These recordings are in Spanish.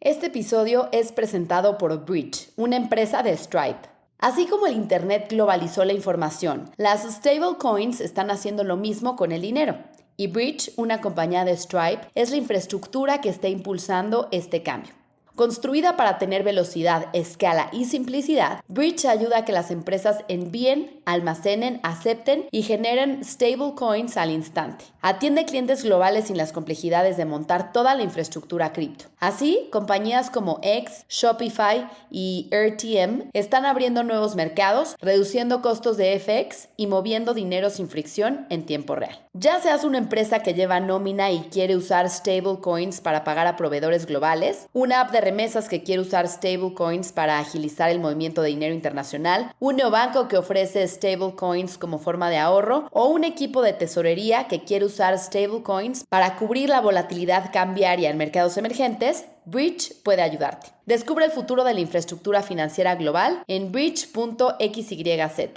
Este episodio es presentado por Bridge, una empresa de Stripe. Así como el Internet globalizó la información, las stablecoins están haciendo lo mismo con el dinero. Y Bridge, una compañía de Stripe, es la infraestructura que está impulsando este cambio. Construida para tener velocidad, escala y simplicidad, Bridge ayuda a que las empresas envíen, almacenen, acepten y generen stablecoins al instante. Atiende clientes globales sin las complejidades de montar toda la infraestructura cripto. Así, compañías como X, Shopify y RTM están abriendo nuevos mercados, reduciendo costos de FX y moviendo dinero sin fricción en tiempo real. Ya seas una empresa que lleva nómina y quiere usar stablecoins para pagar a proveedores globales, una app de remesas que quiere usar stablecoins para agilizar el movimiento de dinero internacional, un neobanco que ofrece stablecoins como forma de ahorro o un equipo de tesorería que quiere usar stablecoins para cubrir la volatilidad cambiaria en mercados emergentes, Bridge puede ayudarte. Descubre el futuro de la infraestructura financiera global en bridge.xyz.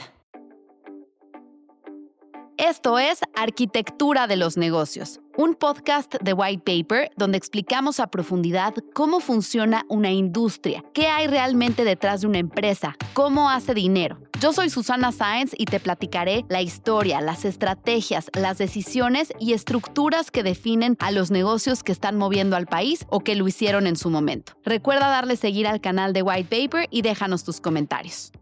Esto es Arquitectura de los Negocios, un podcast de White Paper donde explicamos a profundidad cómo funciona una industria, qué hay realmente detrás de una empresa, cómo hace dinero. Yo soy Susana Sáenz y te platicaré la historia, las estrategias, las decisiones y estructuras que definen a los negocios que están moviendo al país o que lo hicieron en su momento. Recuerda darle seguir al canal de White Paper y déjanos tus comentarios.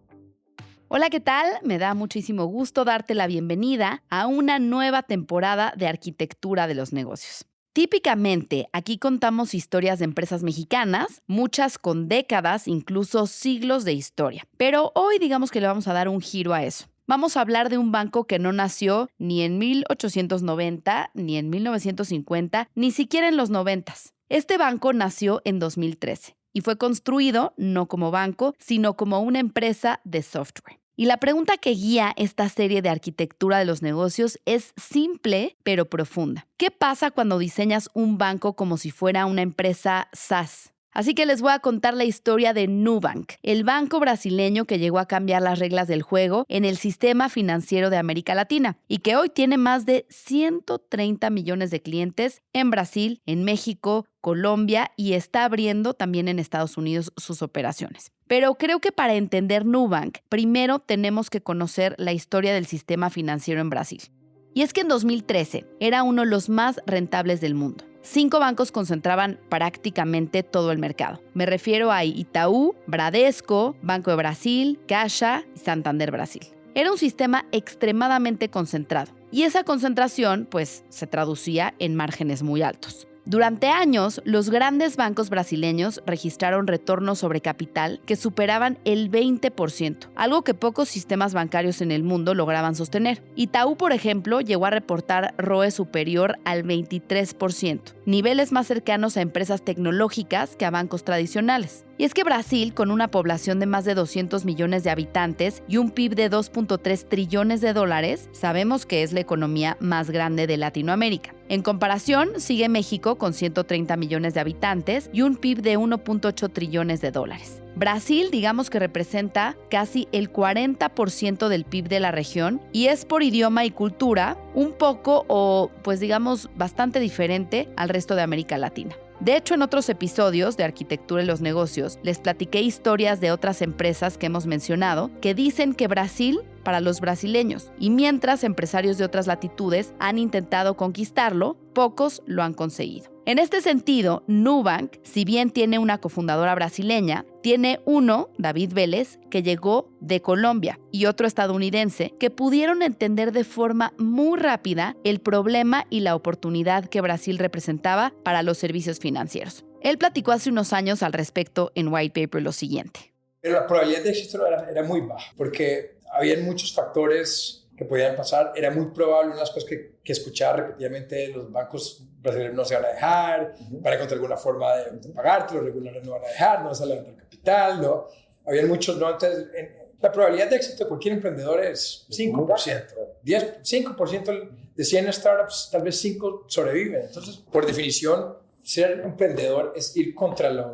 Hola, ¿qué tal? Me da muchísimo gusto darte la bienvenida a una nueva temporada de Arquitectura de los Negocios. Típicamente, aquí contamos historias de empresas mexicanas, muchas con décadas, incluso siglos de historia. Pero hoy digamos que le vamos a dar un giro a eso. Vamos a hablar de un banco que no nació ni en 1890, ni en 1950, ni siquiera en los 90s. Este banco nació en 2013 y fue construido no como banco, sino como una empresa de software. Y la pregunta que guía esta serie de arquitectura de los negocios es simple, pero profunda. ¿Qué pasa cuando diseñas un banco como si fuera una empresa SaaS? Así que les voy a contar la historia de Nubank, el banco brasileño que llegó a cambiar las reglas del juego en el sistema financiero de América Latina y que hoy tiene más de 130 millones de clientes en Brasil, en México, Colombia y está abriendo también en Estados Unidos sus operaciones. Pero creo que para entender Nubank, primero tenemos que conocer la historia del sistema financiero en Brasil. Y es que en 2013 era uno de los más rentables del mundo. 5 bancos concentraban prácticamente todo el mercado. Me refiero a Itaú, Bradesco, Banco de Brasil, Caixa y Santander Brasil. Era un sistema extremadamente concentrado y esa concentración se traducía en márgenes muy altos. Durante años, los grandes bancos brasileños registraron retornos sobre capital que superaban el 20%, algo que pocos sistemas bancarios en el mundo lograban sostener. Itaú, por ejemplo, llegó a reportar ROE superior al 23%, niveles más cercanos a empresas tecnológicas que a bancos tradicionales. Y es que Brasil, con una población de más de 200 millones de habitantes y un PIB de 2.3 trillones de dólares, sabemos que es la economía más grande de Latinoamérica. En comparación, sigue México con 130 millones de habitantes y un PIB de 1.8 trillones de dólares. Brasil, digamos que representa casi el 40% del PIB de la región y es por idioma y cultura un poco bastante diferente al resto de América Latina. De hecho, en otros episodios de Arquitectura y los Negocios, les platiqué historias de otras empresas que hemos mencionado que dicen que Brasil para los brasileños, y mientras empresarios de otras latitudes han intentado conquistarlo, pocos lo han conseguido. En este sentido, Nubank, si bien tiene una cofundadora brasileña, tiene uno, David Vélez, que llegó de Colombia y otro estadounidense, que pudieron entender de forma muy rápida el problema y la oportunidad que Brasil representaba para los servicios financieros. Él platicó hace unos años al respecto en White Paper lo siguiente. Pero la probabilidad de éxito era muy baja, porque había muchos factores que podían pasar. Era muy probable, una de las cosas que escuchaba repetidamente, los bancos brasileños no se van a dejar, van a encontrar alguna forma de pagarte, los reguladores no van a dejar, no vas a levantar capital, ¿no? Habían muchos, ¿no? Entonces, la probabilidad de éxito de cualquier emprendedor es 5%. 5% de 100 startups, tal vez 5 sobreviven. Entonces, por definición, ser emprendedor es ir contra la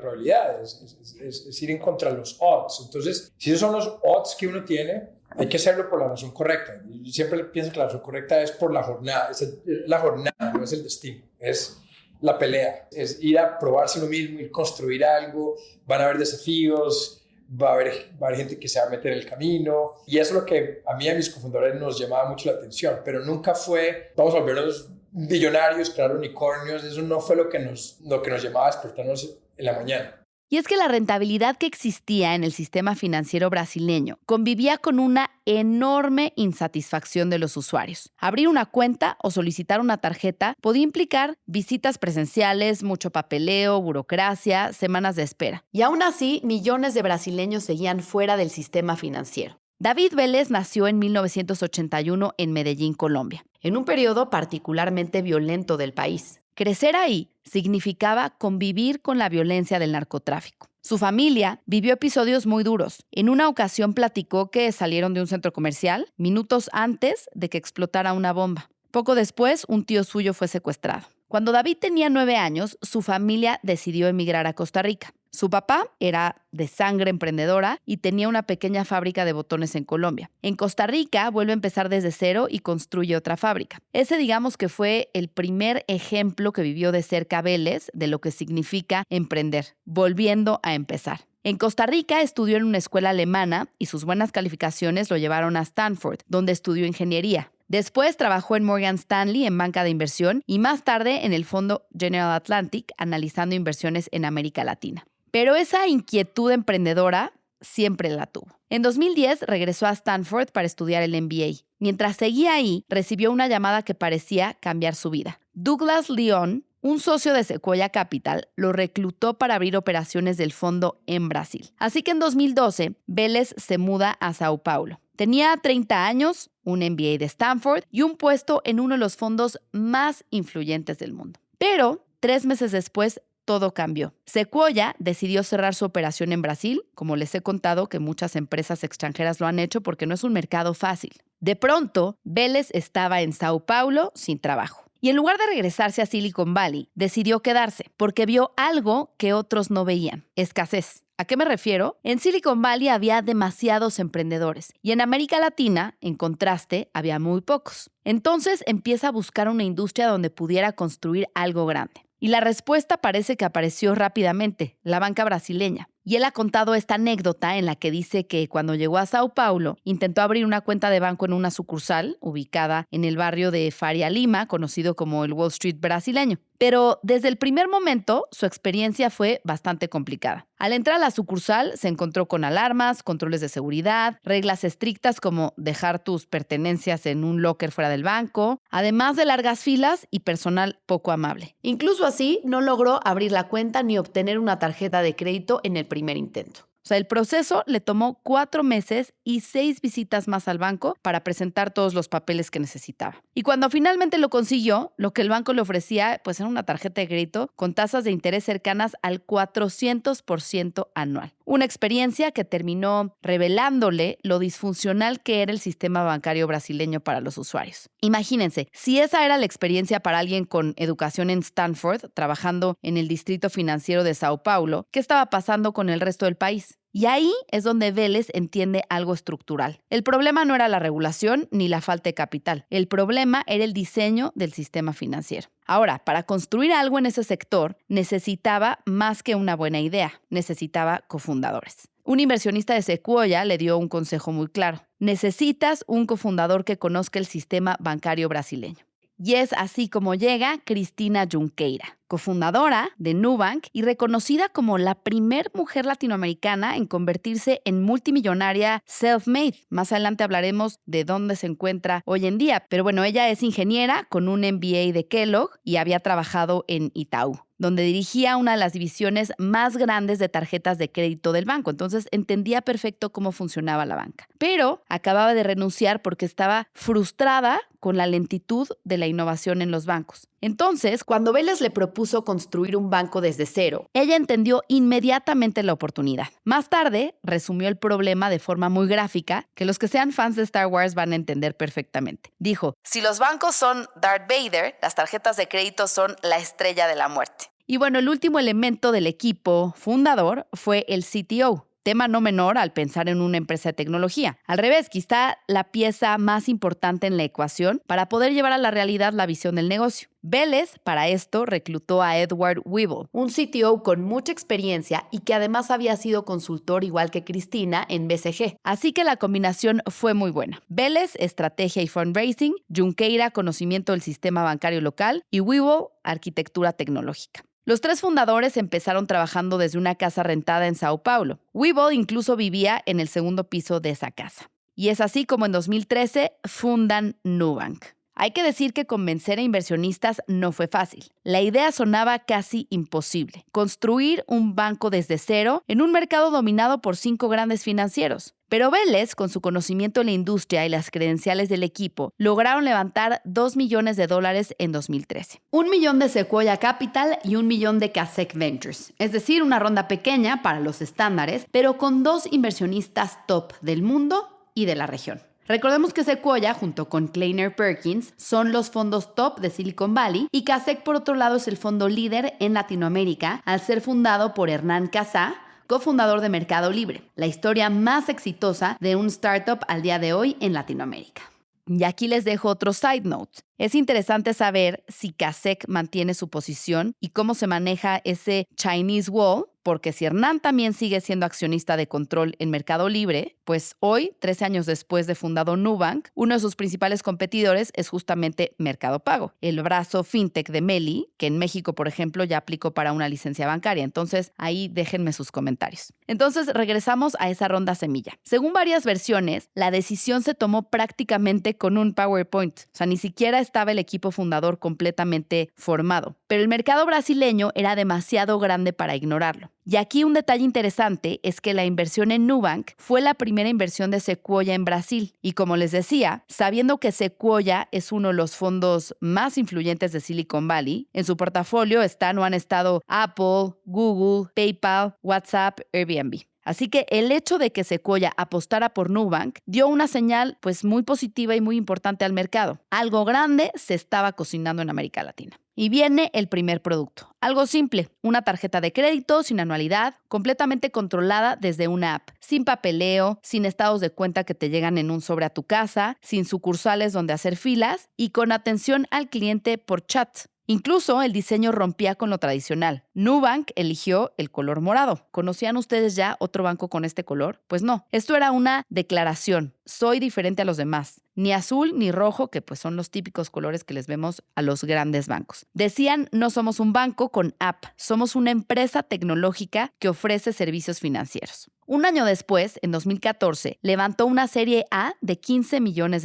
probabilidad, es ir en contra los odds. Entonces, si esos son los odds que uno tiene, hay que hacerlo por la razón correcta. Yo siempre pienso que la razón correcta es por la jornada, es la jornada, no es el destino. Es la pelea, es ir a probarse uno mismo, ir a construir algo, van a haber desafíos, va a haber gente que se va a meter en el camino, y eso es lo que a mí y a mis cofundadores nos llamaba mucho la atención, pero nunca fue, vamos a volvernos billonarios, crear unicornios, eso no fue lo que nos llamaba a despertarnos en la mañana. Y es que la rentabilidad que existía en el sistema financiero brasileño convivía con una enorme insatisfacción de los usuarios. Abrir una cuenta o solicitar una tarjeta podía implicar visitas presenciales, mucho papeleo, burocracia, semanas de espera. Y aún así, millones de brasileños seguían fuera del sistema financiero. David Vélez nació en 1981 en Medellín, Colombia, en un periodo particularmente violento del país. Crecer ahí significaba convivir con la violencia del narcotráfico. Su familia vivió episodios muy duros. En una ocasión platicó que salieron de un centro comercial minutos antes de que explotara una bomba. Poco después, un tío suyo fue secuestrado. Cuando David tenía 9 años, su familia decidió emigrar a Costa Rica. Su papá era de sangre emprendedora y tenía una pequeña fábrica de botones en Colombia. En Costa Rica vuelve a empezar desde cero y construye otra fábrica. Ese, digamos que fue el primer ejemplo que vivió de cerca Vélez de lo que significa emprender, volviendo a empezar. En Costa Rica estudió en una escuela alemana y sus buenas calificaciones lo llevaron a Stanford, donde estudió ingeniería. Después trabajó en Morgan Stanley en banca de inversión y más tarde en el fondo General Atlantic analizando inversiones en América Latina. Pero esa inquietud emprendedora siempre la tuvo. En 2010 regresó a Stanford para estudiar el MBA. Mientras seguía ahí, recibió una llamada que parecía cambiar su vida. Douglas Leon, un socio de Sequoia Capital, lo reclutó para abrir operaciones del fondo en Brasil. Así que en 2012, Vélez se muda a Sao Paulo. Tenía 30 años, un MBA de Stanford y un puesto en uno de los fondos más influyentes del mundo. Pero 3 meses después, todo cambió. Sequoia decidió cerrar su operación en Brasil, como les he contado que muchas empresas extranjeras lo han hecho porque no es un mercado fácil. De pronto, Vélez estaba en Sao Paulo sin trabajo. Y en lugar de regresarse a Silicon Valley, decidió quedarse porque vio algo que otros no veían: escasez. ¿A qué me refiero? En Silicon Valley había demasiados emprendedores y en América Latina, en contraste, había muy pocos. Entonces empieza a buscar una industria donde pudiera construir algo grande. Y la respuesta parece que apareció rápidamente: la banca brasileña. Y él ha contado esta anécdota en la que dice que cuando llegó a Sao Paulo, intentó abrir una cuenta de banco en una sucursal ubicada en el barrio de Faria Lima, conocido como el Wall Street brasileño. Pero desde el primer momento, su experiencia fue bastante complicada. Al entrar a la sucursal, se encontró con alarmas, controles de seguridad, reglas estrictas como dejar tus pertenencias en un locker fuera del banco, además de largas filas y personal poco amable. Incluso así, no logró abrir la cuenta ni obtener una tarjeta de crédito en el primer intento. O sea, el proceso le tomó 4 meses y 6 visitas más al banco para presentar todos los papeles que necesitaba. Y cuando finalmente lo consiguió, lo que el banco le ofrecía pues era una tarjeta de crédito con tasas de interés cercanas al 400% anual. Una experiencia que terminó revelándole lo disfuncional que era el sistema bancario brasileño para los usuarios. Imagínense, si esa era la experiencia para alguien con educación en Stanford, trabajando en el distrito financiero de Sao Paulo, ¿qué estaba pasando con el resto del país? Y ahí es donde Vélez entiende algo estructural. El problema no era la regulación ni la falta de capital. El problema era el diseño del sistema financiero. Ahora, para construir algo en ese sector, necesitaba más que una buena idea. Necesitaba cofundadores. Un inversionista de Sequoia le dio un consejo muy claro: necesitas un cofundador que conozca el sistema bancario brasileño. Y es así como llega Cristina Junqueira, cofundadora de Nubank y reconocida como la primer mujer latinoamericana en convertirse en multimillonaria self-made. Más adelante hablaremos de dónde se encuentra hoy en día, pero bueno, ella es ingeniera con un MBA de Kellogg y había trabajado en Itaú, donde dirigía una de las divisiones más grandes de tarjetas de crédito del banco. Entonces entendía perfecto cómo funcionaba la banca. Pero acababa de renunciar porque estaba frustrada con la lentitud de la innovación en los bancos. Entonces, cuando Vélez le propuso construir un banco desde cero, ella entendió inmediatamente la oportunidad. Más tarde, resumió el problema de forma muy gráfica, que los que sean fans de Star Wars van a entender perfectamente. Dijo: si los bancos son Darth Vader, las tarjetas de crédito son la estrella de la muerte. Y bueno, el último elemento del equipo fundador fue el CTO. tema no menor al pensar en una empresa de tecnología. Al revés, quizá la pieza más importante en la ecuación para poder llevar a la realidad la visión del negocio. Vélez, para esto, reclutó a Edward Weibel, un CTO con mucha experiencia y que además había sido consultor igual que Cristina en BCG. Así que la combinación fue muy buena. Vélez, estrategia y fundraising; Junqueira, conocimiento del sistema bancario local; y Weibel, arquitectura tecnológica. Los tres fundadores empezaron trabajando desde una casa rentada en Sao Paulo. Weibel incluso vivía en el segundo piso de esa casa. Y es así como en 2013 fundan Nubank. Hay que decir que convencer a inversionistas no fue fácil. La idea sonaba casi imposible: construir un banco desde cero en un mercado dominado por 5 grandes financieros. Pero Vélez, con su conocimiento en la industria y las credenciales del equipo, lograron levantar $2 millones en 2013. $1 millón de Sequoia Capital y $1 millón de Kasek Ventures. Es decir, una ronda pequeña para los estándares, pero con 2 inversionistas top del mundo y de la región. Recordemos que Sequoia, junto con Kleiner Perkins, son los fondos top de Silicon Valley, y Kasek, por otro lado, es el fondo líder en Latinoamérica, al ser fundado por Hernán Casá, cofundador de Mercado Libre, la historia más exitosa de un startup al día de hoy en Latinoamérica. Y aquí les dejo otro side note. Es interesante saber si Kasek mantiene su posición y cómo se maneja ese Chinese Wall, porque si Hernán también sigue siendo accionista de control en Mercado Libre, pues hoy, 13 años después de fundado Nubank, uno de sus principales competidores es justamente Mercado Pago, el brazo fintech de Meli, que en México, por ejemplo, ya aplicó para una licencia bancaria. Entonces, ahí déjenme sus comentarios. Entonces, regresamos a esa ronda semilla. Según varias versiones, la decisión se tomó prácticamente con un PowerPoint. O sea, ni siquiera estaba el equipo fundador completamente formado. Pero el mercado brasileño era demasiado grande para ignorarlo. Y aquí un detalle interesante es que la inversión en Nubank fue la primera inversión de Sequoia en Brasil. Y como les decía, sabiendo que Sequoia es uno de los fondos más influyentes de Silicon Valley, en su portafolio están o han estado Apple, Google, PayPal, WhatsApp, Airbnb. Así que el hecho de que Sequoia apostara por Nubank dio una señal muy positiva y muy importante al mercado. Algo grande se estaba cocinando en América Latina. Y viene el primer producto. Algo simple: una tarjeta de crédito sin anualidad, completamente controlada desde una app, sin papeleo, sin estados de cuenta que te llegan en un sobre a tu casa, sin sucursales donde hacer filas y con atención al cliente por chat. Incluso el diseño rompía con lo tradicional. Nubank eligió el color morado. ¿Conocían ustedes ya otro banco con este color? Pues no. Esto era una declaración: soy diferente a los demás. Ni azul ni rojo, que son los típicos colores que les vemos a los grandes bancos. Decían: no somos un banco con app, somos una empresa tecnológica que ofrece servicios financieros. Un año después, en 2014, levantó una serie A de $15 millones.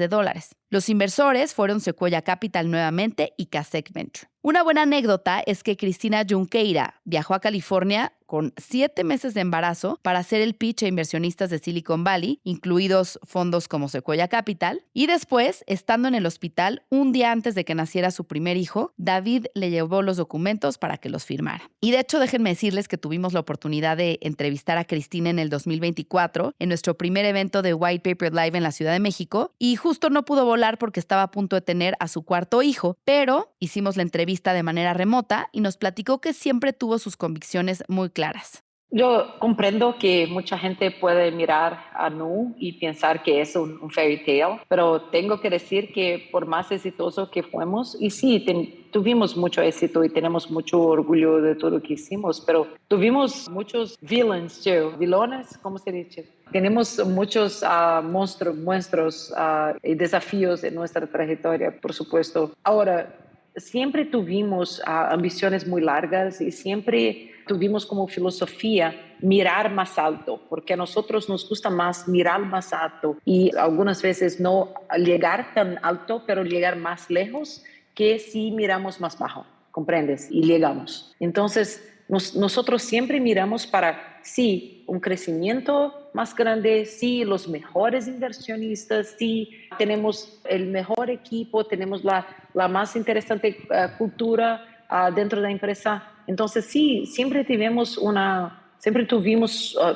Los inversores fueron Sequoia Capital nuevamente y Kasek Venture. Una buena anécdota es que Cristina Junqueira viajó a California con 7 meses de embarazo para hacer el pitch a inversionistas de Silicon Valley, incluidos fondos como Sequoia Capital, y después, estando en el hospital, un día antes de que naciera su primer hijo, David le llevó los documentos para que los firmara. Y de hecho, déjenme decirles que tuvimos la oportunidad de entrevistar a Cristina en el 2024, en nuestro primer evento de White Paper Live en la Ciudad de México, y justo no pudo volar porque estaba a punto de tener a su cuarto hijo, pero hicimos la entrevista de manera remota y nos platicó que siempre tuvo sus convicciones muy claras. Yo comprendo que mucha gente puede mirar a Nu y pensar que es un fairy tale, pero tengo que decir que por más exitoso que fuimos, y sí, tuvimos mucho éxito y tenemos mucho orgullo de todo lo que hicimos, pero tuvimos muchos villains, vilones, ¿cómo se dice? Tenemos muchos monstruos y desafíos en nuestra trayectoria, por supuesto. Ahora, siempre tuvimos ambiciones muy largas y siempre tuvimos como filosofía mirar más alto, porque a nosotros nos gusta más mirar más alto y algunas veces no llegar tan alto, pero llegar más lejos que si miramos más bajo, ¿comprendes? Y llegamos. Entonces, nosotros siempre miramos para, sí, un crecimiento más grande, sí, los mejores inversionistas, sí, tenemos el mejor equipo, tenemos la más interesante cultura dentro de la empresa. Entonces, sí, siempre tuvimos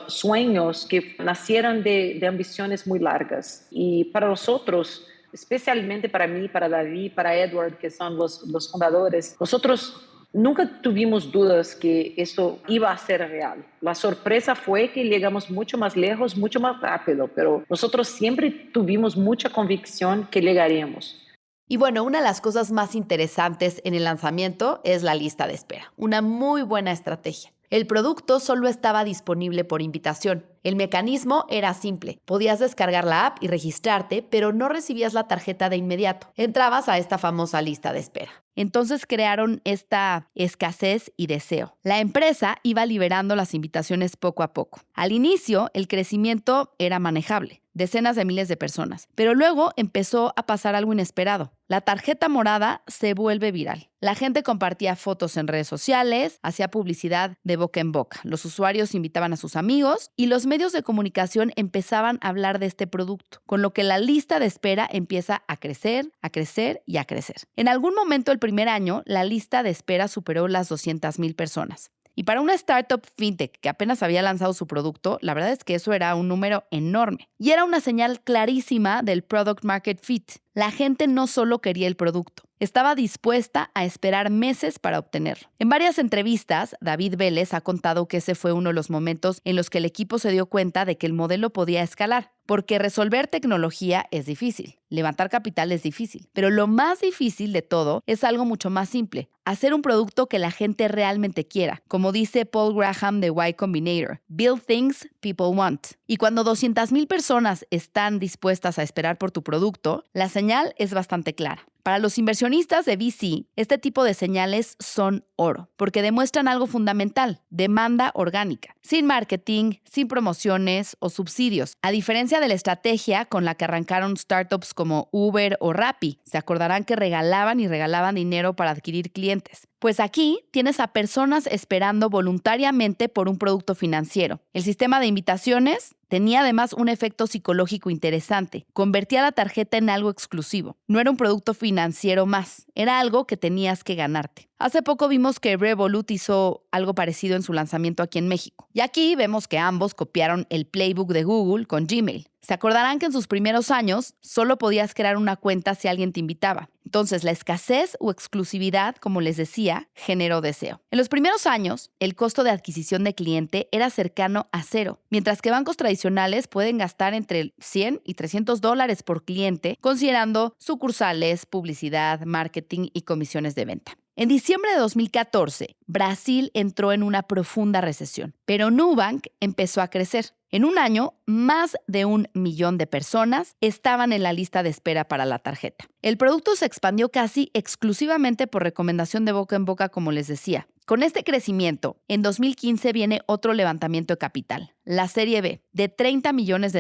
sueños que nacieron de ambiciones muy largas. Y para nosotros, especialmente para mí, para David, para Edward, que son los fundadores, nosotros Nunca tuvimos dudas que esto iba a ser real. La sorpresa fue que llegamos mucho más lejos, mucho más rápido, pero nosotros siempre tuvimos mucha convicción que llegaríamos. Y bueno, una de las cosas más interesantes en el lanzamiento es la lista de espera. Una muy buena estrategia. El producto solo estaba disponible por invitación. El mecanismo era simple. Podías descargar la app y registrarte, pero no recibías la tarjeta de inmediato. Entrabas a esta famosa lista de espera. Entonces crearon esta escasez y deseo. La empresa iba liberando las invitaciones poco a poco. Al inicio, el crecimiento era manejable, decenas de miles de personas. Pero luego empezó a pasar algo inesperado. La tarjeta morada se vuelve viral. La gente compartía fotos en redes sociales, hacía publicidad de boca en boca. Los usuarios invitaban a sus amigos y los medios de comunicación empezaban a hablar de este producto, con lo que la lista de espera empieza a crecer, a crecer y a crecer. En algún momento el primer año, la lista de espera superó las 200,000 personas. Y para una startup fintech que apenas había lanzado su producto, la verdad es que eso era un número enorme. Y era una señal clarísima del product market fit. La gente no solo quería el producto, estaba dispuesta a esperar meses para obtenerlo. En varias entrevistas, David Vélez ha contado que ese fue uno de los momentos en los que el equipo se dio cuenta de que el modelo podía escalar, porque resolver tecnología es difícil, levantar capital es difícil, pero lo más difícil de todo es algo mucho más simple, hacer un producto que la gente realmente quiera. Como dice Paul Graham de Y Combinator, build things people want. Y cuando 200,000 personas están dispuestas a esperar por tu producto, la señal es bastante clara. Para los inversionistas de VC, este tipo de señales son oro, porque demuestran algo fundamental, demanda orgánica, sin marketing, sin promociones o subsidios, a diferencia de la estrategia con la que arrancaron startups como Uber o Rappi. Se acordarán que regalaban y regalaban dinero para adquirir clientes. Pues aquí tienes a personas esperando voluntariamente por un producto financiero. El sistema de invitaciones tenía además un efecto psicológico interesante. Convertía la tarjeta en algo exclusivo. No era un producto financiero más, era algo que tenías que ganarte. Hace poco vimos que Revolut hizo algo parecido en su lanzamiento aquí en México. Y aquí vemos que ambos copiaron el playbook de Google con Gmail. Se acordarán que en sus primeros años solo podías crear una cuenta si alguien te invitaba. Entonces, la escasez o exclusividad, como les decía, generó deseo. En los primeros años, el costo de adquisición de cliente era cercano a cero, mientras que bancos tradicionales pueden gastar entre $100 y $300 por cliente, considerando sucursales, publicidad, marketing y comisiones de venta. En diciembre de 2014, Brasil entró en una profunda recesión, pero Nubank empezó a crecer. En un año, más de 1 millón de personas estaban en la lista de espera para la tarjeta. El producto se expandió casi exclusivamente por recomendación de boca en boca, como les decía. Con este crecimiento, en 2015 viene otro levantamiento de capital, la Serie B, de $30 millones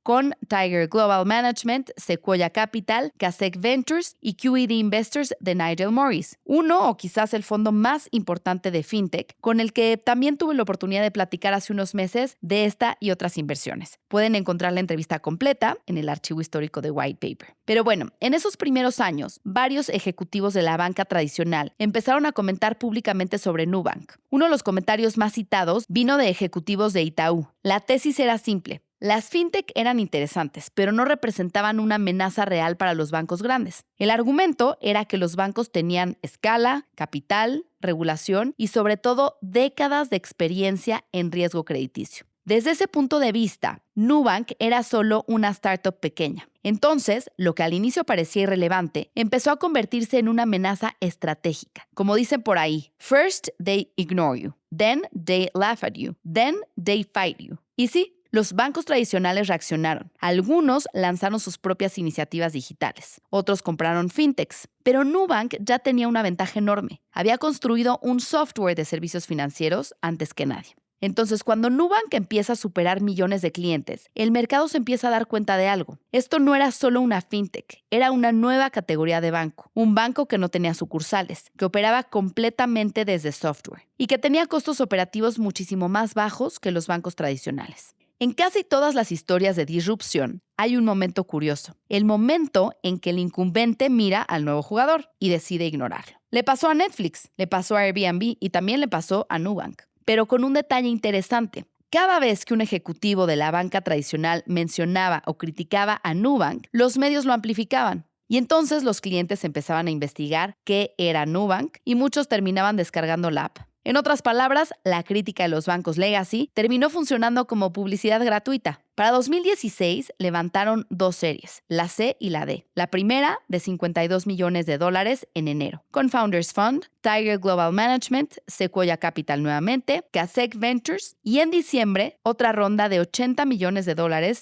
con Tiger Global Management, Sequoia Capital, Kasek Ventures y QED Investors de Nigel Morris, uno o quizás el fondo más importante de fintech, con el que también tuve la oportunidad de platicar hace unos meses de esta y otras inversiones. Pueden encontrar la entrevista completa en el archivo histórico de White Paper. Pero bueno, en esos primeros años, varios ejecutivos de la banca tradicional empezaron a comentar públicamente sobre Nubank. Uno de los comentarios más citados vino de ejecutivos de Itaú. La tesis era simple. Las fintech eran interesantes, pero no representaban una amenaza real para los bancos grandes. El argumento era que los bancos tenían escala, capital, regulación y sobre todo décadas de experiencia en riesgo crediticio. Desde ese punto de vista, Nubank era solo una startup pequeña. Entonces, lo que al inicio parecía irrelevante, empezó a convertirse en una amenaza estratégica. Como dicen por ahí, first they ignore you, then they laugh at you, then they fight you. Y sí, los bancos tradicionales reaccionaron. Algunos lanzaron sus propias iniciativas digitales. Otros compraron fintechs. Pero Nubank ya tenía una ventaja enorme. Había construido un software de servicios financieros antes que nadie. Entonces, cuando Nubank empieza a superar millones de clientes, el mercado se empieza a dar cuenta de algo. Esto no era solo una fintech, era una nueva categoría de banco. Un banco que no tenía sucursales, que operaba completamente desde software y que tenía costos operativos muchísimo más bajos que los bancos tradicionales. En casi todas las historias de disrupción hay un momento curioso, el momento en que el incumbente mira al nuevo jugador y decide ignorarlo. Le pasó a Netflix, le pasó a Airbnb y también le pasó a Nubank. Pero con un detalle interesante. Cada vez que un ejecutivo de la banca tradicional mencionaba o criticaba a Nubank, los medios lo amplificaban. Y entonces los clientes empezaban a investigar qué era Nubank y muchos terminaban descargando la app. En otras palabras, la crítica de los bancos legacy terminó funcionando como publicidad gratuita. Para 2016 levantaron 2 series, la C y la D. La primera de $52 millones en enero, con Founders Fund, Tiger Global Management, Sequoia Capital nuevamente, Kasek Ventures y en diciembre otra ronda de $80 millones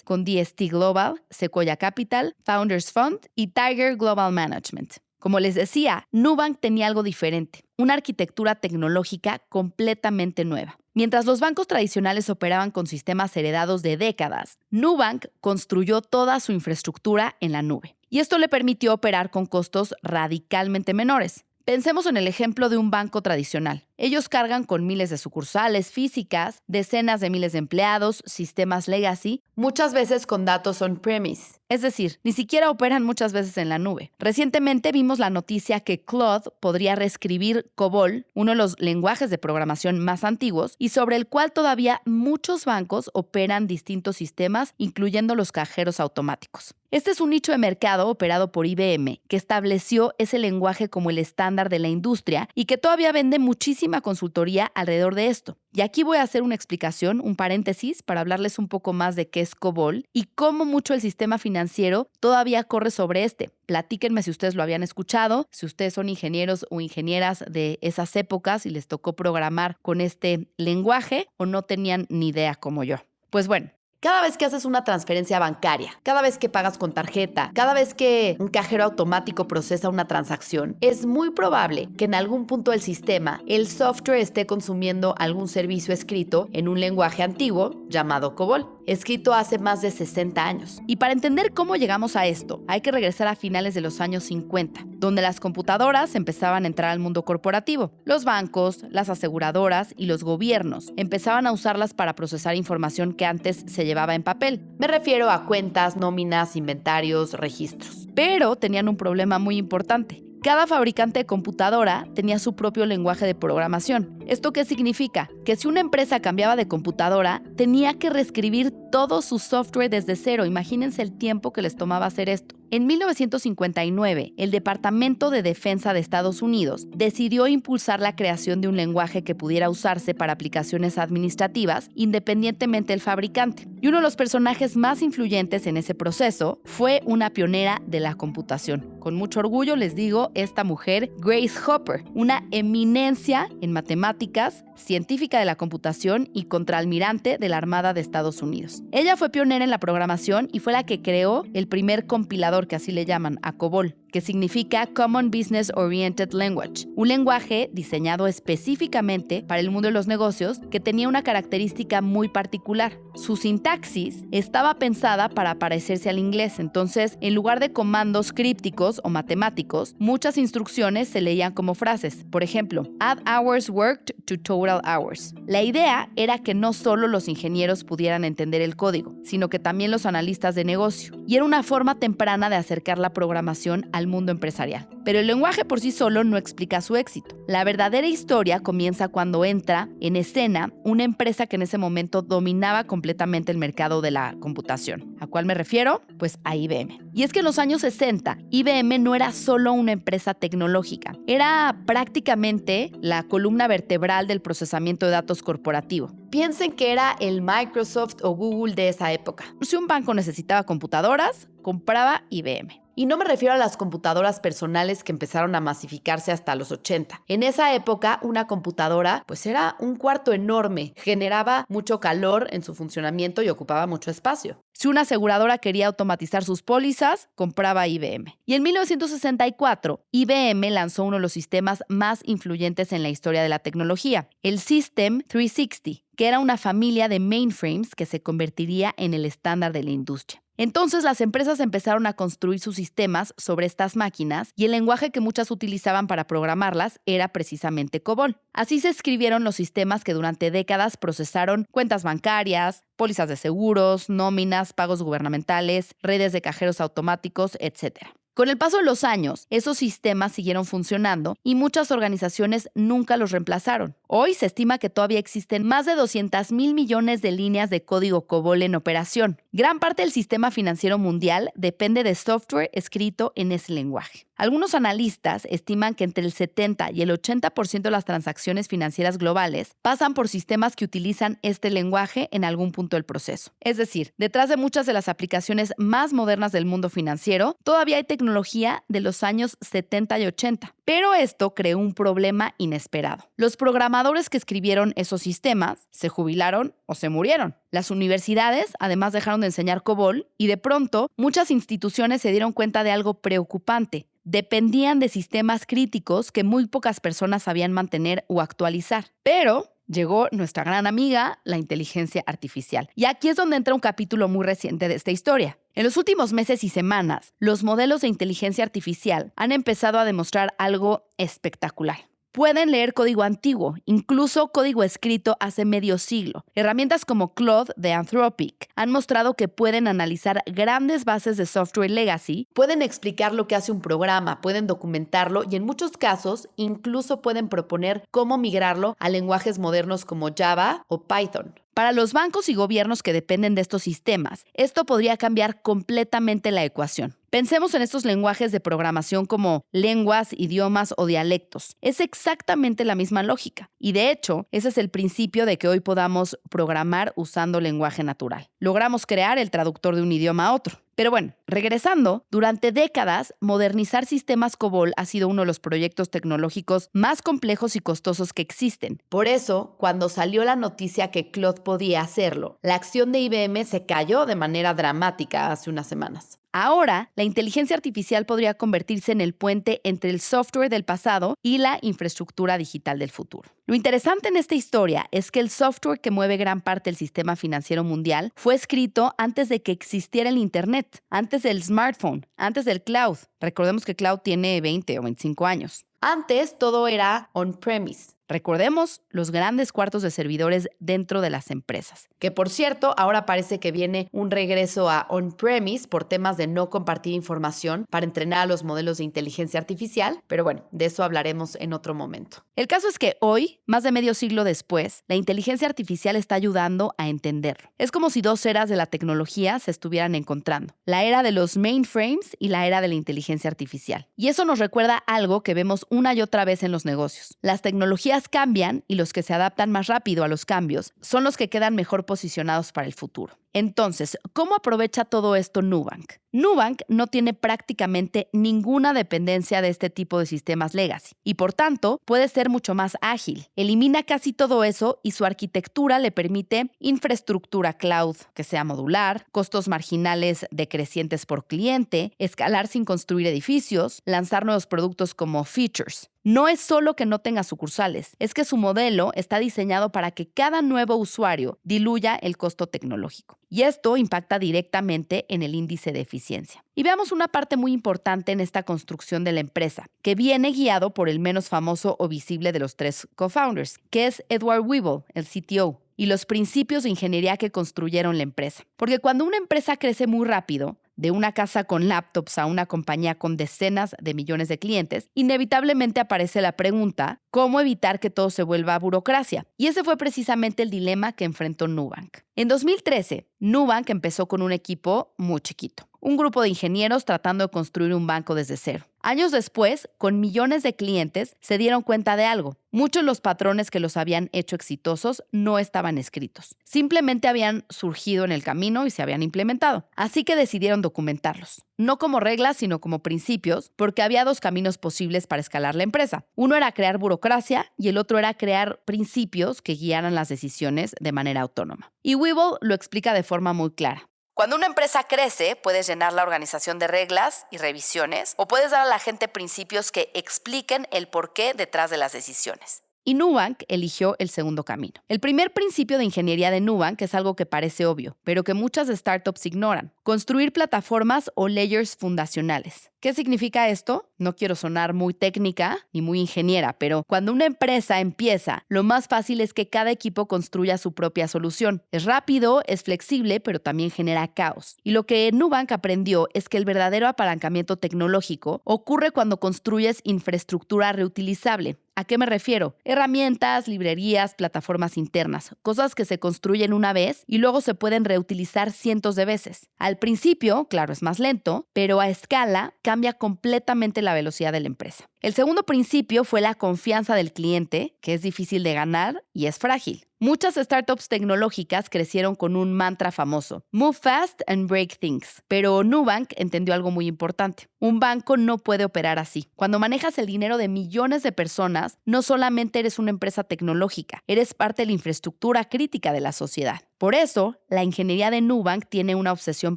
con DST Global, Sequoia Capital, Founders Fund y Tiger Global Management. Como les decía, Nubank tenía algo diferente, una arquitectura tecnológica completamente nueva. Mientras los bancos tradicionales operaban con sistemas heredados de décadas, Nubank construyó toda su infraestructura en la nube. Y esto le permitió operar con costos radicalmente menores. Pensemos en el ejemplo de un banco tradicional. Ellos cargan con miles de sucursales físicas, decenas de miles de empleados, sistemas legacy, muchas veces con datos on-premise. Es decir, ni siquiera operan muchas veces en la nube. Recientemente vimos la noticia que Claude podría reescribir COBOL, uno de los lenguajes de programación más antiguos, y sobre el cual todavía muchos bancos operan distintos sistemas, incluyendo los cajeros automáticos. Este es un nicho de mercado operado por IBM, que estableció ese lenguaje como el estándar de la industria y que todavía vende muchísima consultoría alrededor de esto. Y aquí voy a hacer una explicación, un paréntesis, para hablarles un poco más de qué es COBOL y cómo mucho el sistema financiero todavía corre sobre este. Platíquenme si ustedes lo habían escuchado, si ustedes son ingenieros o ingenieras de esas épocas y les tocó programar con este lenguaje o no tenían ni idea como yo. Pues bueno. Cada vez que haces una transferencia bancaria, cada vez que pagas con tarjeta, cada vez que un cajero automático procesa una transacción, es muy probable que en algún punto del sistema el software esté consumiendo algún servicio escrito en un lenguaje antiguo llamado COBOL, escrito hace más de 60 años. Y para entender cómo llegamos a esto, hay que regresar a finales de los años 50, donde las computadoras empezaban a entrar al mundo corporativo. Los bancos, las aseguradoras y los gobiernos empezaban a usarlas para procesar información que antes se llevaba en papel. Me refiero a cuentas, nóminas, inventarios, registros. Pero tenían un problema muy importante. Cada fabricante de computadora tenía su propio lenguaje de programación. ¿Esto qué significa? Que si una empresa cambiaba de computadora, tenía que reescribir todo su software desde cero. Imagínense el tiempo que les tomaba hacer esto. En 1959, el Departamento de Defensa de Estados Unidos decidió impulsar la creación de un lenguaje que pudiera usarse para aplicaciones administrativas independientemente del fabricante. Y uno de los personajes más influyentes en ese proceso fue una pionera de la computación. Con mucho orgullo les digo, esta mujer, Grace Hopper, una eminencia en matemáticas, científica de la computación y contraalmirante de la Armada de Estados Unidos. Ella fue pionera en la programación y fue la que creó el primer compilador, que así le llaman, a COBOL, que significa Common Business Oriented Language, un lenguaje diseñado específicamente para el mundo de los negocios que tenía una característica muy particular. Su sintaxis estaba pensada para parecerse al inglés, entonces, en lugar de comandos crípticos o matemáticos, muchas instrucciones se leían como frases. Por ejemplo, add hours worked to total hours. La idea era que no solo los ingenieros pudieran entender el código, sino que también los analistas de negocio. Y era una forma temprana de acercar la programación al mundo empresarial. Pero el lenguaje por sí solo no explica su éxito. La verdadera historia comienza cuando entra en escena una empresa que en ese momento dominaba completamente el mercado de la computación. ¿A cuál me refiero? Pues a IBM. Y es que en los años 60, IBM no era solo una empresa tecnológica, era prácticamente la columna vertebral del procesamiento de datos corporativo. Piensen que era el Microsoft o Google de esa época. Si un banco necesitaba computadoras, compraba IBM. Y no me refiero a las computadoras personales que empezaron a masificarse hasta los 80. En esa época, una computadora pues era un cuarto enorme, generaba mucho calor en su funcionamiento y ocupaba mucho espacio. Si una aseguradora quería automatizar sus pólizas, compraba IBM. Y en 1964, IBM lanzó uno de los sistemas más influyentes en la historia de la tecnología, el System 360, que era una familia de mainframes que se convertiría en el estándar de la industria. Entonces las empresas empezaron a construir sus sistemas sobre estas máquinas y el lenguaje que muchas utilizaban para programarlas era precisamente COBOL. Así se escribieron los sistemas que durante décadas procesaron cuentas bancarias, pólizas de seguros, nóminas, pagos gubernamentales, redes de cajeros automáticos, etc. Con el paso de los años, esos sistemas siguieron funcionando y muchas organizaciones nunca los reemplazaron. Hoy se estima que todavía existen más de 200,000 millones de líneas de código COBOL en operación. Gran parte del sistema financiero mundial depende de software escrito en ese lenguaje. Algunos analistas estiman que entre el 70 y el 80% de las transacciones financieras globales pasan por sistemas que utilizan este lenguaje en algún punto del proceso. Es decir, detrás de muchas de las aplicaciones más modernas del mundo financiero, todavía hay tecnología de los años 70 y 80. Pero esto creó un problema inesperado. Los programadores que escribieron esos sistemas se jubilaron o se murieron. Las universidades además dejaron de enseñar COBOL y de pronto muchas instituciones se dieron cuenta de algo preocupante. Dependían de sistemas críticos que muy pocas personas sabían mantener o actualizar. Pero llegó nuestra gran amiga, la inteligencia artificial. Y aquí es donde entra un capítulo muy reciente de esta historia. En los últimos meses y semanas, los modelos de inteligencia artificial han empezado a demostrar algo espectacular. Pueden leer código antiguo, incluso código escrito hace medio siglo. Herramientas como Claude de Anthropic han mostrado que pueden analizar grandes bases de software legacy, pueden explicar lo que hace un programa, pueden documentarlo y en muchos casos incluso pueden proponer cómo migrarlo a lenguajes modernos como Java o Python. Para los bancos y gobiernos que dependen de estos sistemas, esto podría cambiar completamente la ecuación. Pensemos en estos lenguajes de programación como lenguas, idiomas o dialectos. Es exactamente la misma lógica. Y de hecho, ese es el principio de que hoy podamos programar usando lenguaje natural. Logramos crear el traductor de un idioma a otro. Pero bueno, regresando, durante décadas, modernizar sistemas COBOL ha sido uno de los proyectos tecnológicos más complejos y costosos que existen. Por eso, cuando salió la noticia que Claude podía hacerlo, la acción de IBM se cayó de manera dramática hace unas semanas. Ahora, la inteligencia artificial podría convertirse en el puente entre el software del pasado y la infraestructura digital del futuro. Lo interesante en esta historia es que el software que mueve gran parte del sistema financiero mundial fue escrito antes de que existiera el Internet, antes del smartphone, antes del cloud. Recordemos que cloud tiene 20 o 25 años. Antes todo era on-premise. Recordemos los grandes cuartos de servidores dentro de las empresas. Que por cierto, ahora parece que viene un regreso a on-premise por temas de no compartir información para entrenar a los modelos de inteligencia artificial, pero bueno, de eso hablaremos en otro momento. El caso es que hoy, más de medio siglo después, la inteligencia artificial está ayudando a entenderlo. Es como si dos eras de la tecnología se estuvieran encontrando. La era de los mainframes y la era de la inteligencia artificial. Y eso nos recuerda algo que vemos una y otra vez en los negocios. Las tecnologías cambian y los que se adaptan más rápido a los cambios son los que quedan mejor posicionados para el futuro. Entonces, ¿cómo aprovecha todo esto Nubank? Nubank no tiene prácticamente ninguna dependencia de este tipo de sistemas legacy y por tanto puede ser mucho más ágil. Elimina casi todo eso y su arquitectura le permite infraestructura cloud que sea modular, costos marginales decrecientes por cliente, escalar sin construir edificios, lanzar nuevos productos como features. No es solo que no tenga sucursales, es que su modelo está diseñado para que cada nuevo usuario diluya el costo tecnológico. Y esto impacta directamente en el índice de eficiencia. Y veamos una parte muy importante en esta construcción de la empresa, que viene guiado por el menos famoso o visible de los tres co-founders, que es Edward Weibel, el CTO, y los principios de ingeniería que construyeron la empresa. Porque cuando una empresa crece muy rápido, de una casa con laptops a una compañía con decenas de millones de clientes, inevitablemente aparece la pregunta, ¿cómo evitar que todo se vuelva burocracia? Y ese fue precisamente el dilema que enfrentó Nubank. En 2013, Nubank empezó con un equipo muy chiquito. Un grupo de ingenieros tratando de construir un banco desde cero. Años después, con millones de clientes, se dieron cuenta de algo. Muchos de los patrones que los habían hecho exitosos no estaban escritos. Simplemente habían surgido en el camino y se habían implementado. Así que decidieron documentarlos. No como reglas, sino como principios, porque había dos caminos posibles para escalar la empresa. Uno era crear burocracia y el otro era crear principios que guiaran las decisiones de manera autónoma. Y Weibel lo explica de forma muy clara. Cuando una empresa crece, puedes llenar la organización de reglas y revisiones o puedes dar a la gente principios que expliquen el porqué detrás de las decisiones. Y Nubank eligió el segundo camino. El primer principio de ingeniería de Nubank es algo que parece obvio, pero que muchas startups ignoran. Construir plataformas o layers fundacionales. ¿Qué significa esto? No quiero sonar muy técnica ni muy ingeniera, pero cuando una empresa empieza, lo más fácil es que cada equipo construya su propia solución. Es rápido, es flexible, pero también genera caos. Y lo que Nubank aprendió es que el verdadero apalancamiento tecnológico ocurre cuando construyes infraestructura reutilizable. ¿A qué me refiero? Herramientas, librerías, plataformas internas, cosas que se construyen una vez y luego se pueden reutilizar cientos de veces. Al principio, claro, es más lento, pero a escala cambia completamente la velocidad de la empresa. El segundo principio fue la confianza del cliente, que es difícil de ganar y es frágil. Muchas startups tecnológicas crecieron con un mantra famoso: Move fast and break things. Pero Nubank entendió algo muy importante. Un banco no puede operar así. Cuando manejas el dinero de millones de personas, no solamente eres una empresa tecnológica, eres parte de la infraestructura crítica de la sociedad. Por eso, la ingeniería de Nubank tiene una obsesión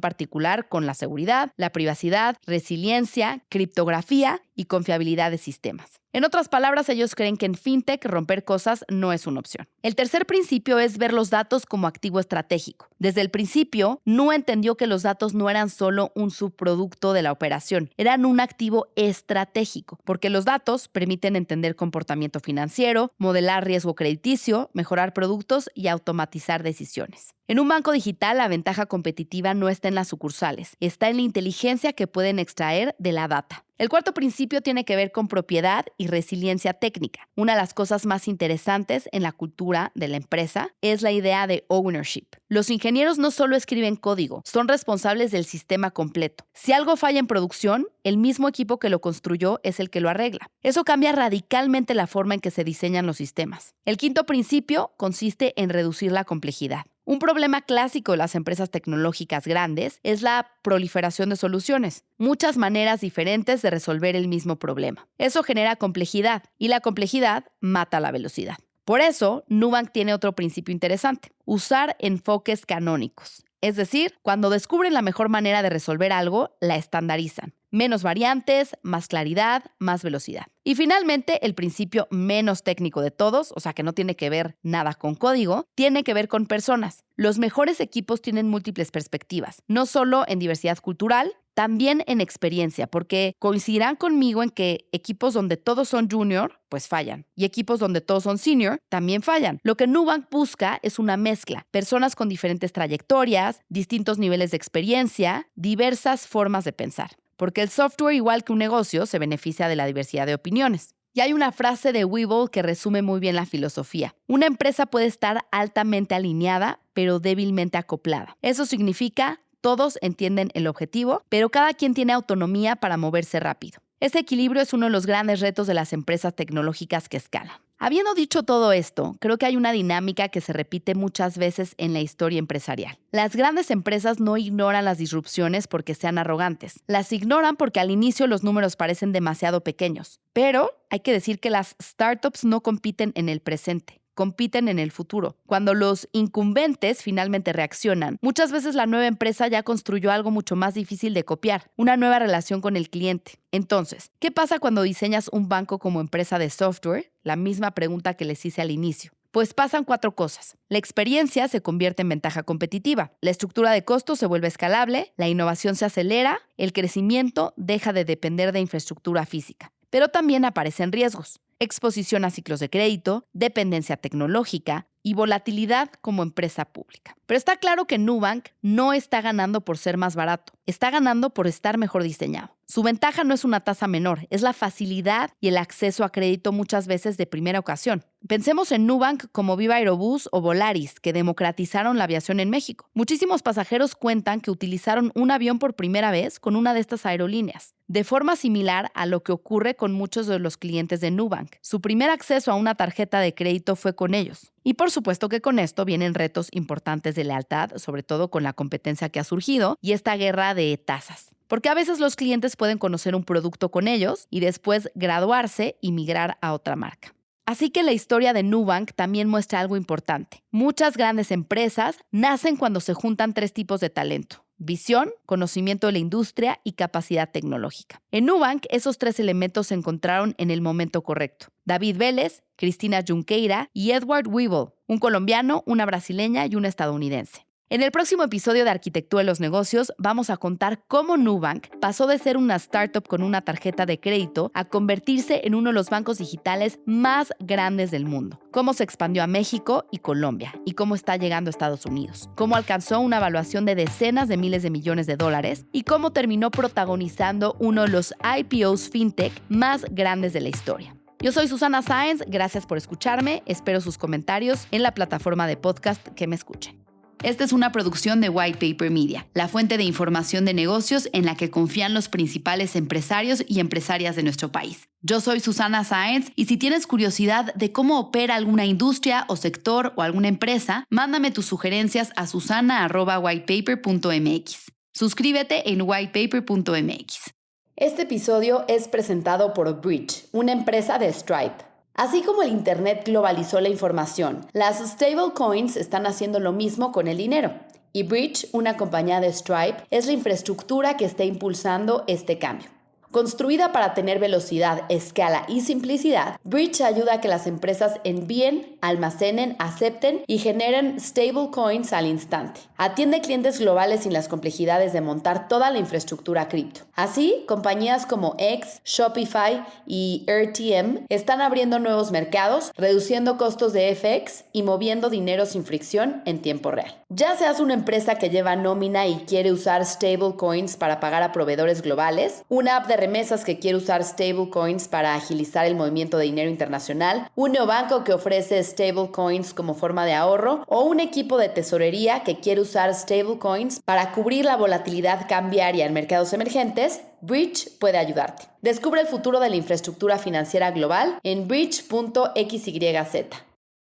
particular con la seguridad, la privacidad, resiliencia, criptografía y confiabilidad de sistemas. En otras palabras, ellos creen que en fintech romper cosas no es una opción. El tercer principio es ver los datos como activo estratégico. Desde el principio, Nu entendió que los datos no eran solo un subproducto de la operación, eran un activo estratégico, porque los datos permiten entender comportamiento financiero, modelar riesgo crediticio, mejorar productos y automatizar decisiones. En un banco digital, la ventaja competitiva no está en las sucursales, está en la inteligencia que pueden extraer de la data. El cuarto principio tiene que ver con propiedad y resiliencia técnica. Una de las cosas más interesantes en la cultura de la empresa es la idea de ownership. Los ingenieros no solo escriben código, son responsables del sistema completo. Si algo falla en producción, el mismo equipo que lo construyó es el que lo arregla. Eso cambia radicalmente la forma en que se diseñan los sistemas. El quinto principio consiste en reducir la complejidad. Un problema clásico de las empresas tecnológicas grandes es la proliferación de soluciones, muchas maneras diferentes de resolver el mismo problema. Eso genera complejidad y la complejidad mata la velocidad. Por eso, Nubank tiene otro principio interesante: usar enfoques canónicos. Es decir, cuando descubren la mejor manera de resolver algo, la estandarizan. Menos variantes, más claridad, más velocidad. Y finalmente, el principio menos técnico de todos, o sea que no tiene que ver nada con código, tiene que ver con personas. Los mejores equipos tienen múltiples perspectivas, no solo en diversidad cultural, también en experiencia, porque coincidirán conmigo en que equipos donde todos son junior, pues fallan. Y equipos donde todos son senior, también fallan. Lo que Nubank busca es una mezcla. Personas con diferentes trayectorias, distintos niveles de experiencia, diversas formas de pensar. Porque el software, igual que un negocio, se beneficia de la diversidad de opiniones. Y hay una frase de Webull que resume muy bien la filosofía. Una empresa puede estar altamente alineada, pero débilmente acoplada. Eso significa: todos entienden el objetivo, pero cada quien tiene autonomía para moverse rápido. Ese equilibrio es uno de los grandes retos de las empresas tecnológicas que escalan. Habiendo dicho todo esto, creo que hay una dinámica que se repite muchas veces en la historia empresarial. Las grandes empresas no ignoran las disrupciones porque sean arrogantes. Las ignoran porque al inicio los números parecen demasiado pequeños. Pero hay que decir que las startups no compiten en el presente, compiten en el futuro. Cuando los incumbentes finalmente reaccionan, muchas veces la nueva empresa ya construyó algo mucho más difícil de copiar, una nueva relación con el cliente. Entonces, ¿qué pasa cuando diseñas un banco como empresa de software? La misma pregunta que les hice al inicio. Pues pasan 4 cosas. La experiencia se convierte en ventaja competitiva, la estructura de costos se vuelve escalable, la innovación se acelera, el crecimiento deja de depender de infraestructura física. Pero también aparecen riesgos: exposición a ciclos de crédito, dependencia tecnológica y volatilidad como empresa pública. Pero está claro que Nubank no está ganando por ser más barato, está ganando por estar mejor diseñado. Su ventaja no es una tasa menor, es la facilidad y el acceso a crédito muchas veces de primera ocasión. Pensemos en Nubank como Viva Aerobús o Volaris, que democratizaron la aviación en México. Muchísimos pasajeros cuentan que utilizaron un avión por primera vez con una de estas aerolíneas. De forma similar a lo que ocurre con muchos de los clientes de Nubank. Su primer acceso a una tarjeta de crédito fue con ellos. Y por supuesto que con esto vienen retos importantes de lealtad, sobre todo con la competencia que ha surgido y esta guerra de tasas. Porque a veces los clientes pueden conocer un producto con ellos y después graduarse y migrar a otra marca. Así que la historia de Nubank también muestra algo importante. Muchas grandes empresas nacen cuando se juntan 3 tipos de talento: visión, conocimiento de la industria y capacidad tecnológica. En Nubank, esos 3 elementos se encontraron en el momento correcto. David Vélez, Cristina Junqueira y Edward Webull, un colombiano, una brasileña y una estadounidense. En el próximo episodio de Arquitectura de los Negocios vamos a contar cómo Nubank pasó de ser una startup con una tarjeta de crédito a convertirse en uno de los bancos digitales más grandes del mundo, cómo se expandió a México y Colombia y cómo está llegando a Estados Unidos, cómo alcanzó una evaluación de decenas de miles de millones de dólares y cómo terminó protagonizando uno de los IPOs fintech más grandes de la historia. Yo soy Susana Sáenz, gracias por escucharme, espero sus comentarios en la plataforma de podcast que me escuchen. Esta es una producción de White Paper Media, la fuente de información de negocios en la que confían los principales empresarios y empresarias de nuestro país. Yo soy Susana Sáenz y si tienes curiosidad de cómo opera alguna industria o sector o alguna empresa, mándame tus sugerencias a susana@whitepaper.mx. Suscríbete en whitepaper.mx. Este episodio es presentado por Bridge, una empresa de Stripe. Así como el Internet globalizó la información, las stablecoins están haciendo lo mismo con el dinero. Y Bridge, una compañía de Stripe, es la infraestructura que está impulsando este cambio. Construida para tener velocidad, escala y simplicidad, Bridge ayuda a que las empresas envíen, almacenen, acepten y generen stablecoins al instante. Atiende clientes globales sin las complejidades de montar toda la infraestructura cripto. Así, compañías como X, Shopify y RTM están abriendo nuevos mercados, reduciendo costos de FX y moviendo dinero sin fricción en tiempo real. Ya seas una empresa que lleva nómina y quiere usar stablecoins para pagar a proveedores globales, una app de remesas que quiere usar stablecoins para agilizar el movimiento de dinero internacional, un neobanco que ofrece stablecoins como forma de ahorro o un equipo de tesorería que quiere usar stablecoins para cubrir la volatilidad cambiaria en mercados emergentes, Bridge puede ayudarte. Descubre el futuro de la infraestructura financiera global en bridge.xyz.